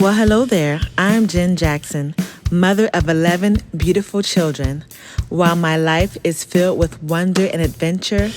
Well, hello there. I'm Jen Jackson, mother of 11 beautiful children. While my life is filled with wonder and adventure,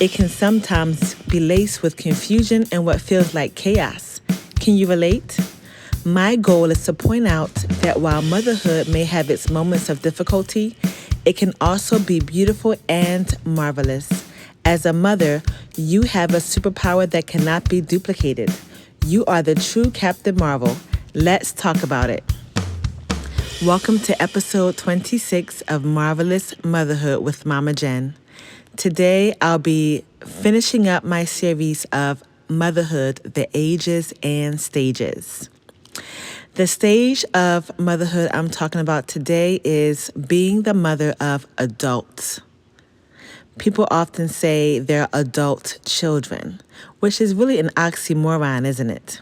it can sometimes be laced with confusion and what feels like chaos. Can you relate? My goal is to point out that while motherhood may have its moments of difficulty, it can also be beautiful and marvelous. As a mother, you have a superpower that cannot be duplicated. You are the true Captain Marvel. Let's talk about it. Welcome to episode 26 of Marvelous Motherhood with Mama Jen. Today, I'll be finishing up my series of Motherhood, the Ages and Stages. The stage of motherhood I'm talking about today is being the mother of adults. People often say they're adult children, which is really an oxymoron, isn't it?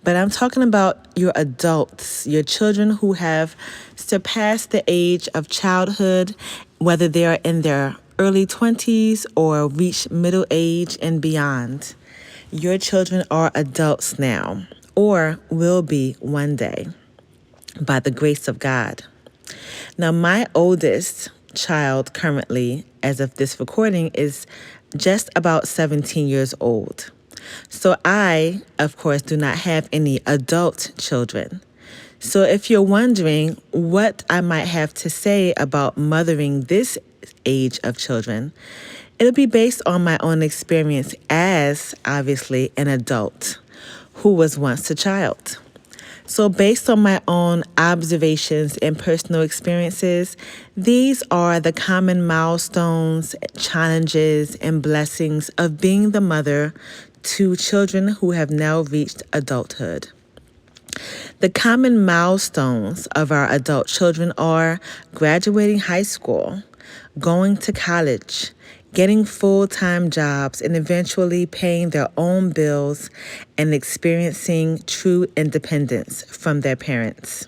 But I'm talking about your adults, your children who have surpassed the age of childhood, whether they are in their early 20s or reach middle age and beyond. Your children are adults now, or will be one day, by the grace of God. Now, my oldest child currently, as of this recording, is just about 17 years old. So I, of course, do not have any adult children. So if you're wondering what I might have to say about mothering this age of children, it'll be based on my own experience as, obviously, an adult who was once a child. So based on my own observations and personal experiences, these are the common milestones, challenges, and blessings of being the mother to children who have now reached adulthood. The common milestones of our adult children are graduating high school, going to college, getting full-time jobs, and eventually paying their own bills and experiencing true independence from their parents.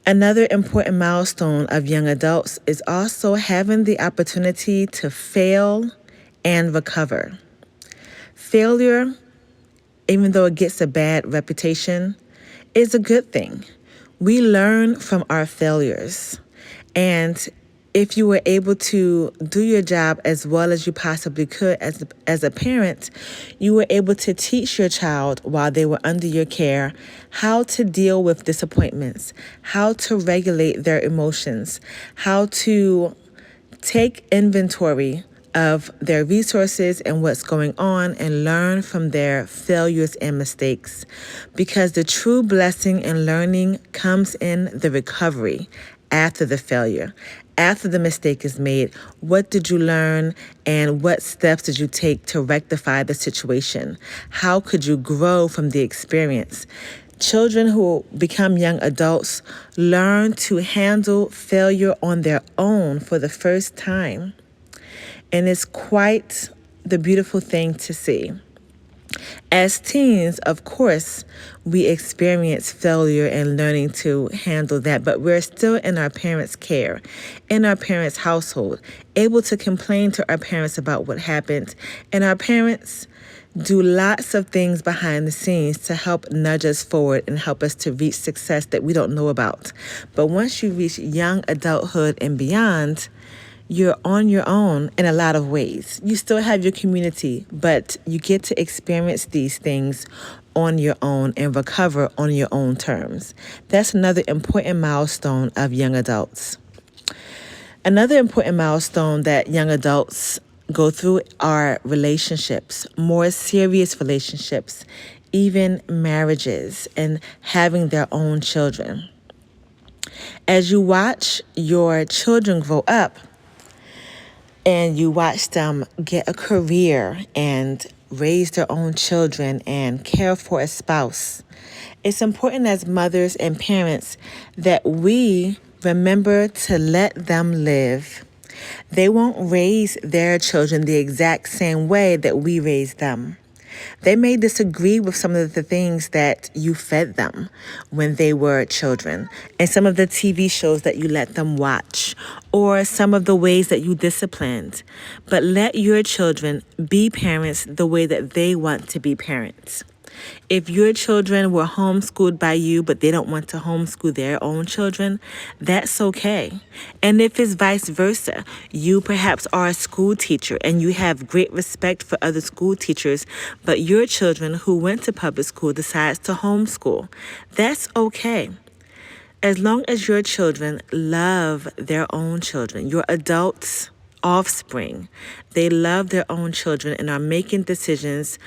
Another important milestone of young adults is also having the opportunity to fail and recover. Failure, even though it gets a bad reputation, is a good thing. We learn from our failures. And if you were able to do your job as well as you possibly could as a parent, you were able to teach your child while they were under your care how to deal with disappointments, how to regulate their emotions, how to take inventory of their resources and what's going on and learn from their failures and mistakes. Because the true blessing and learning comes in the recovery after the failure. After the mistake is made, what did you learn and what steps did you take to rectify the situation? How could you grow from the experience? Children who become young adults learn to handle failure on their own for the first time. And it's quite the beautiful thing to see. As teens, of course, we experience failure and learning to handle that, but we're still in our parents' care, in our parents' household, able to complain to our parents about what happened. And our parents do lots of things behind the scenes to help nudge us forward and help us to reach success that we don't know about. But once you reach young adulthood and beyond, you're on your own in a lot of ways. You still have your community, but you get to experience these things on your own and recover on your own terms. That's another important milestone of young adults. Another important milestone that young adults go through are relationships, more serious relationships, even marriages, and having their own children. As you watch your children grow up, and you watch them get a career and raise their own children and care for a spouse, it's important as mothers and parents that we remember to let them live. They won't raise their children the exact same way that we raised them. They may disagree with some of the things that you fed them when they were children, and some of the TV shows that you let them watch, or some of the ways that you disciplined. But let your children be parents the way that they want to be parents. If your children were homeschooled by you, but they don't want to homeschool their own children, that's okay. And if it's vice versa, you perhaps are a school teacher and you have great respect for other school teachers, but your children who went to public school decides to homeschool, that's okay. As long as your children love their own children, your adults, offspring, they love their own children and are making decisions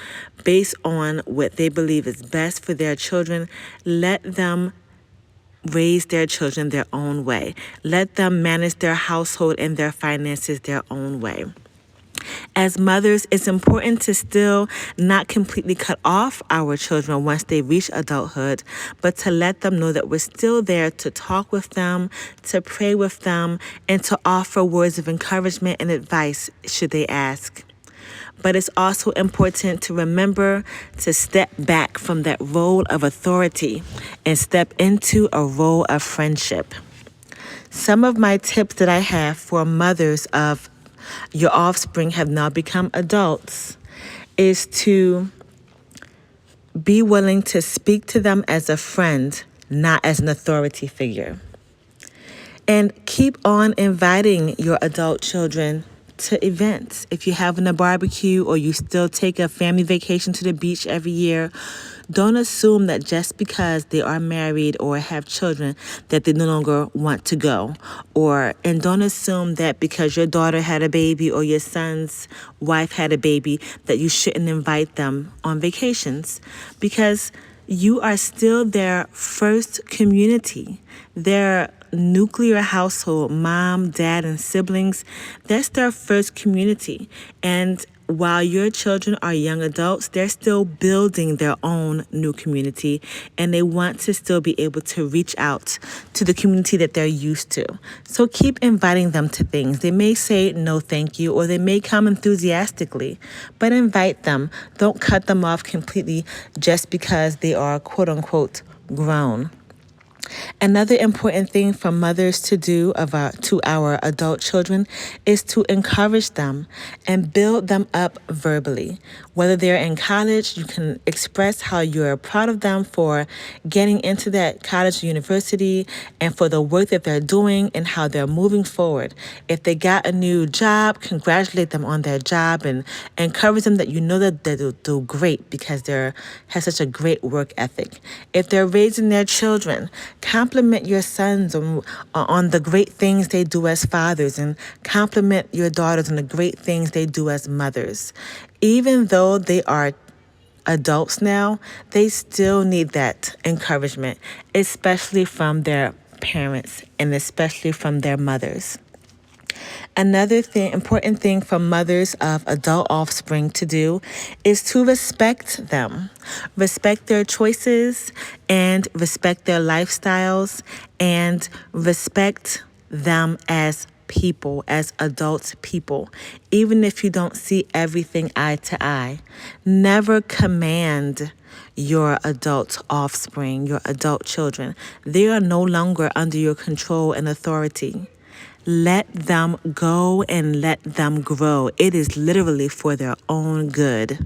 based on what they believe is best for their children, let them raise their children their own way. Let them manage their household and their finances their own way. As mothers, it's important to still not completely cut off our children once they reach adulthood, but to let them know that we're still there to talk with them, to pray with them, and to offer words of encouragement and advice should they ask. But it's also important to remember to step back from that role of authority and step into a role of friendship. Some of my tips that I have for mothers of your offspring have now become adults is to be willing to speak to them as a friend, not as an authority figure. And keep on inviting your adult children to events. If you're having a barbecue or you still take a family vacation to the beach every year, don't assume that just because they are married or have children that they no longer want to go. And don't assume that because your daughter had a baby or your son's wife had a baby that you shouldn't invite them on vacations, because you are still their first community. Their nuclear household, mom, dad, and siblings, that's their first community. And while your children are young adults, they're still building their own new community, and they want to still be able to reach out to the community that they're used to. So keep inviting them to things. They may say no thank you, or they may come enthusiastically, but invite them. Don't cut them off completely just because they are quote unquote grown. Another important thing for mothers to do to our adult children is to encourage them and build them up verbally. Whether they're in college, you can express how you're proud of them for getting into that college or university and for the work that they're doing and how they're moving forward. If they got a new job, congratulate them on their job and encourage them that you know that they'll do great because they have such a great work ethic. If they're raising their children, compliment your sons on the great things they do as fathers, and compliment your daughters on the great things they do as mothers. Even though they are adults now, they still need that encouragement, especially from their parents and especially from their mothers. Another important thing for mothers of adult offspring to do is to respect them. Respect their choices and respect their lifestyles and respect them as people, as adult people, even if you don't see everything eye to eye. Never command your adult offspring, your adult children. They are no longer under your control and authority. Let them go and let them grow. It is literally for their own good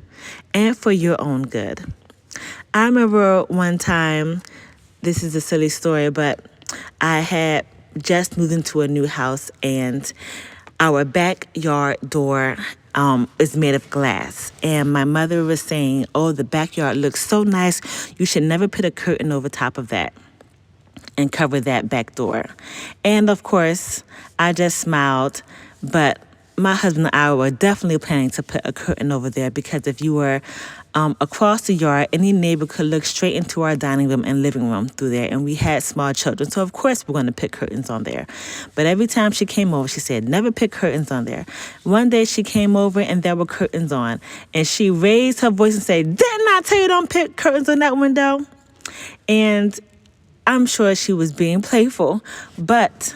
and for your own good. I remember one time, this is a silly story, but I had just moved into a new house and our backyard door is made of glass. And my mother was saying, oh, the backyard looks so nice. You should never put a curtain over top of that and cover that back door. And of course, I just smiled, but my husband and I were definitely planning to put a curtain over there because if you were across the yard, any neighbor could look straight into our dining room and living room through there, and we had small children, so of course we're going to put curtains on there. But every time she came over, she said, never put curtains on there. One day she came over and there were curtains on, and she raised her voice and said, didn't I tell you don't put curtains on that window? And I'm sure she was being playful, but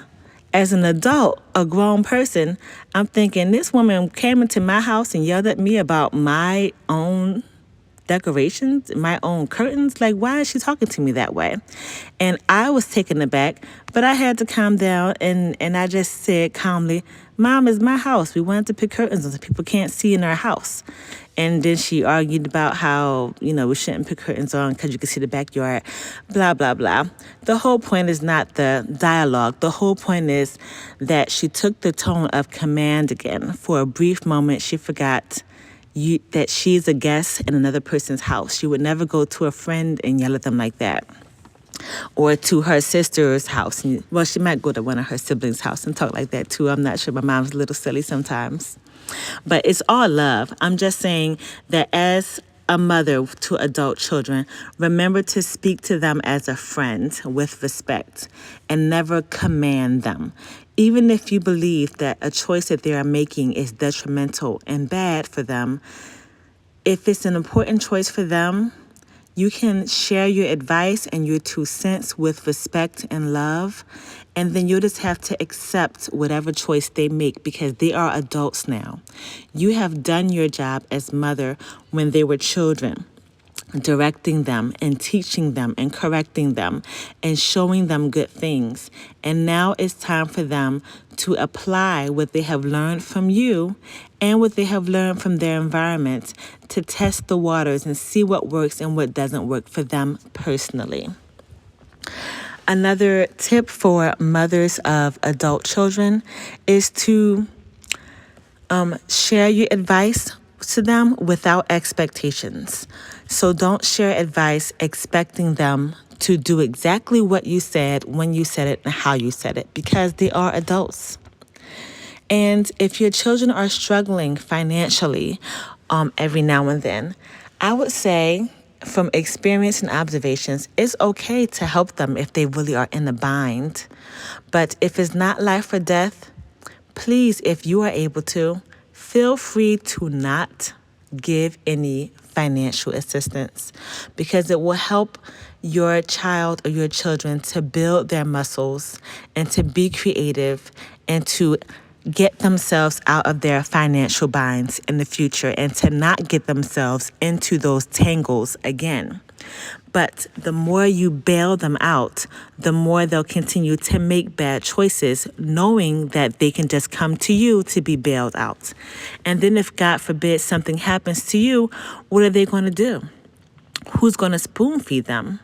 as an adult, a grown person, I'm thinking this woman came into my house and yelled at me about my own decorations, my own curtains. Like, why is she talking to me that way? And I was taken aback, but I had to calm down, and I just said calmly, Mom, it's my house. We wanted to put curtains on so people can't see in our house. And then she argued about how, we shouldn't put curtains on because you can see the backyard, blah, blah, blah. The whole point is not the dialogue. The whole point is that she took the tone of command again. For a brief moment, she forgot that she's a guest in another person's house. She would never go to a friend and yell at them like that. Or to her sister's house. Well, she might go to one of her siblings' house and talk like that too. I'm not sure. My mom's a little silly sometimes. But it's all love. I'm just saying that as a mother to adult children, remember to speak to them as a friend with respect and never command them. Even if you believe that a choice that they are making is detrimental and bad for them, if it's an important choice for them, you can share your advice and your 2 cents with respect and love, and then you'll just have to accept whatever choice they make because they are adults now. You have done your job as mother when they were children, directing them and teaching them and correcting them and showing them good things. And now it's time for them to apply what they have learned from you and what they have learned from their environment to test the waters and see what works and what doesn't work for them personally. Another tip for mothers of adult children is to share your advice to them without expectations. So don't share advice expecting them to do exactly what you said, when you said it, and how you said it, because they are adults. And if your children are struggling financially every now and then, I would say, from experience and observations, it's okay to help them if they really are in a bind. But if it's not life or death, please, if you are able to, feel free to not give any financial assistance because it will help your child or your children to build their muscles and to be creative and to get themselves out of their financial binds in the future and to not get themselves into those tangles again. But the more you bail them out, the more they'll continue to make bad choices, knowing that they can just come to you to be bailed out. And then if, God forbid, something happens to you, what are they going to do? Who's going to spoon feed them?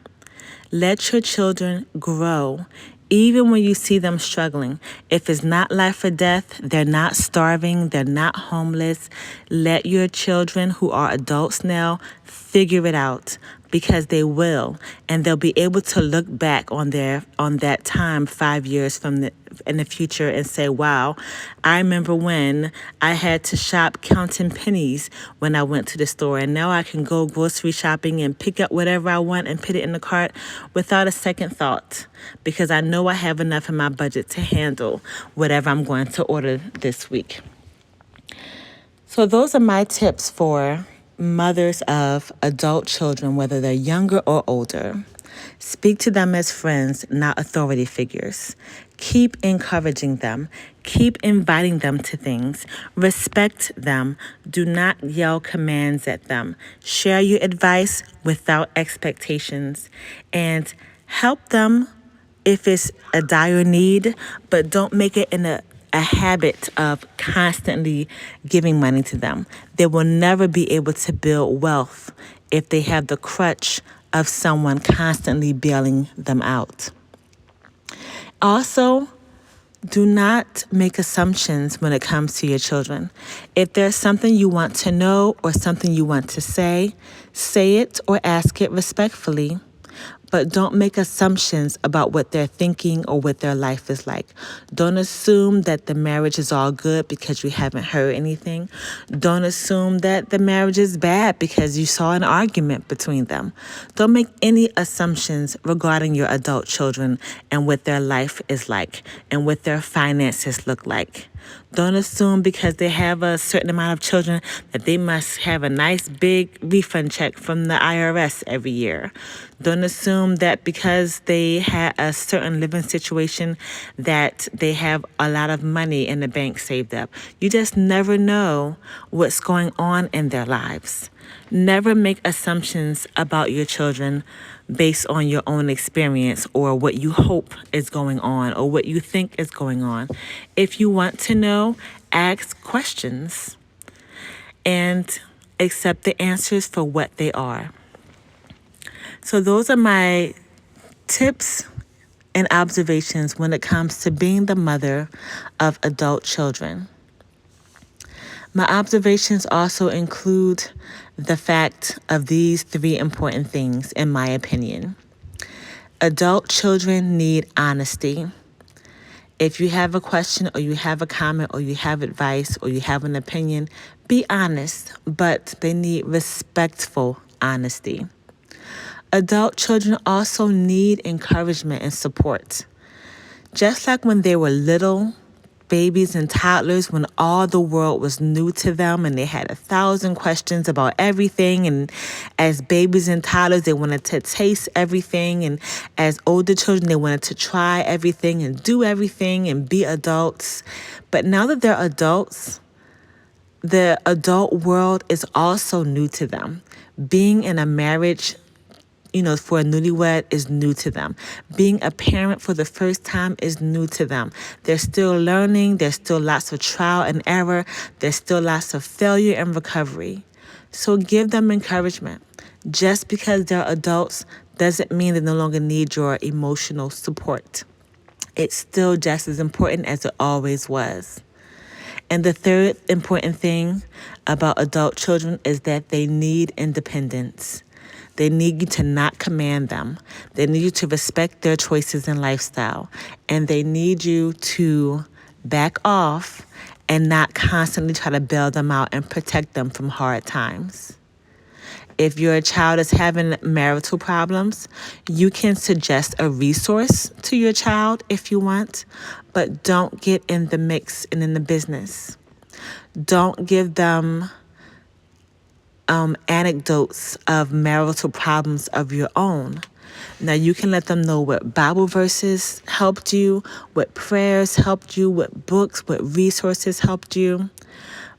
Let your children grow. Even when you see them struggling, if it's not life or death, they're not starving, they're not homeless, let your children who are adults now figure it out because they will, and they'll be able to look back on that time 5 years in the future and say, wow, I remember when I had to shop counting pennies when I went to the store, and now I can go grocery shopping and pick up whatever I want and put it in the cart without a second thought because I know I have enough in my budget to handle whatever I'm going to order this week. So those are my tips for mothers of adult children, whether they're younger or older. Speak to them as friends, not authority figures. Keep encouraging them. Keep inviting them to things. Respect them. Do not yell commands at them. Share your advice without expectations. And help them if it's a dire need, but don't make it in a habit of constantly giving money to them. They will never be able to build wealth if they have the crutch of someone constantly bailing them out. Also, do not make assumptions when it comes to your children. If there's something you want to know or something you want to say it or ask it respectfully. But don't make assumptions about what they're thinking or what their life is like. Don't assume that the marriage is all good because you haven't heard anything. Don't assume that the marriage is bad because you saw an argument between them. Don't make any assumptions regarding your adult children and what their life is like and what their finances look like. Don't assume because they have a certain amount of children that they must have a nice big refund check from the IRS every year. Don't assume that because they had a certain living situation that they have a lot of money in the bank saved up. You just never know what's going on in their lives. Never make assumptions about your children based on your own experience or what you hope is going on or what you think is going on. If you want to know, ask questions and accept the answers for what they are. So those are my tips and observations when it comes to being the mother of adult children. My observations also include the fact of these 3 important things, in my opinion. Adult children need honesty. If you have a question or you have a comment or you have advice or you have an opinion, be honest, but they need respectful honesty. Adult children also need encouragement and support. Just like when they were little, babies and toddlers, when all the world was new to them and they had 1,000 questions about everything. And as babies and toddlers, they wanted to taste everything. And as older children, they wanted to try everything and do everything and be adults. But now that they're adults, the adult world is also new to them. Being in a marriage, for a newlywed is new to them. Being a parent for the first time is new to them. They're still learning. There's still lots of trial and error. There's still lots of failure and recovery. So give them encouragement. Just because they're adults doesn't mean they no longer need your emotional support. It's still just as important as it always was. And the third important thing about adult children is that they need independence. They need you to not command them. They need you to respect their choices and lifestyle. And they need you to back off and not constantly try to bail them out and protect them from hard times. If your child is having marital problems, you can suggest a resource to your child if you want, but don't get in the mix and in the business. Don't give them anecdotes of marital problems of your own. Now, you can let them know what Bible verses helped you, what prayers helped you, what books, what resources helped you.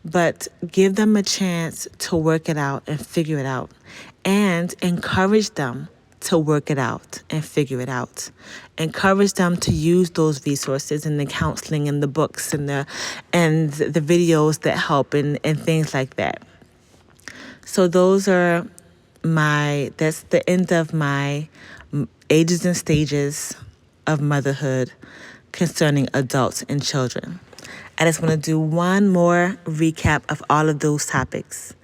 But give them a chance to work it out and figure it out. And encourage them to work it out and figure it out. Encourage them to use those resources and the counseling and the books and the videos that help and things like that. So that's the end of my ages and stages of motherhood concerning adults and children. I just want to do one more recap of all of those topics.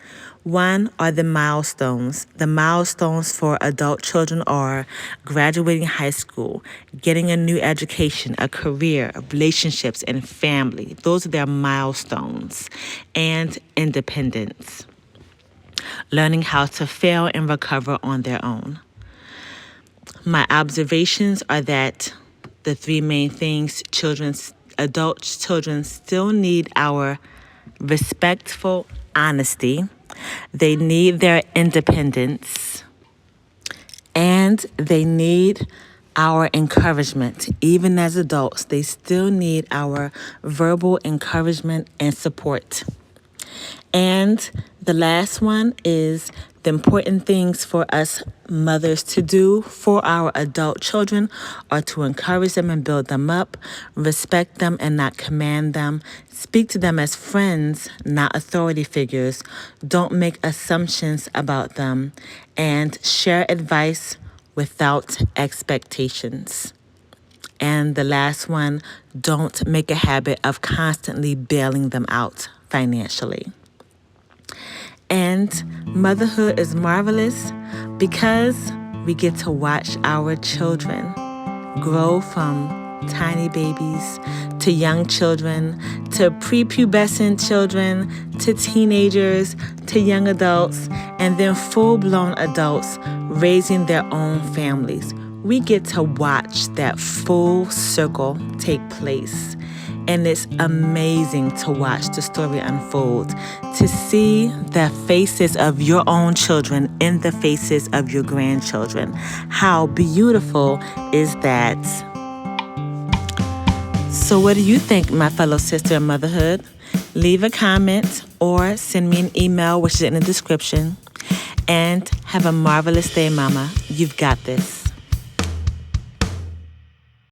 One are the milestones. The milestones for adult children are graduating high school, getting a new education, a career, relationships, and family. Those are their milestones. And independence. Learning how to fail and recover on their own. My observations are that the 3 main things adult children still need our respectful honesty. They need their independence. And they need our encouragement. Even as adults, they still need our verbal encouragement and support. And the last one is the important things for us mothers to do for our adult children are to encourage them and build them up, respect them and not command them, speak to them as friends, not authority figures, don't make assumptions about them, and share advice without expectations. And the last one, don't make a habit of constantly bailing them out financially. And motherhood is marvelous because we get to watch our children grow from tiny babies to young children to prepubescent children to teenagers to young adults and then full-blown adults raising their own families. We get to watch that full circle take place. And it's amazing to watch the story unfold, to see the faces of your own children in the faces of your grandchildren. How beautiful is that? So what do you think, my fellow sister in motherhood? Leave a comment or send me an email, which is in the description. And have a marvelous day, Mama. You've got this.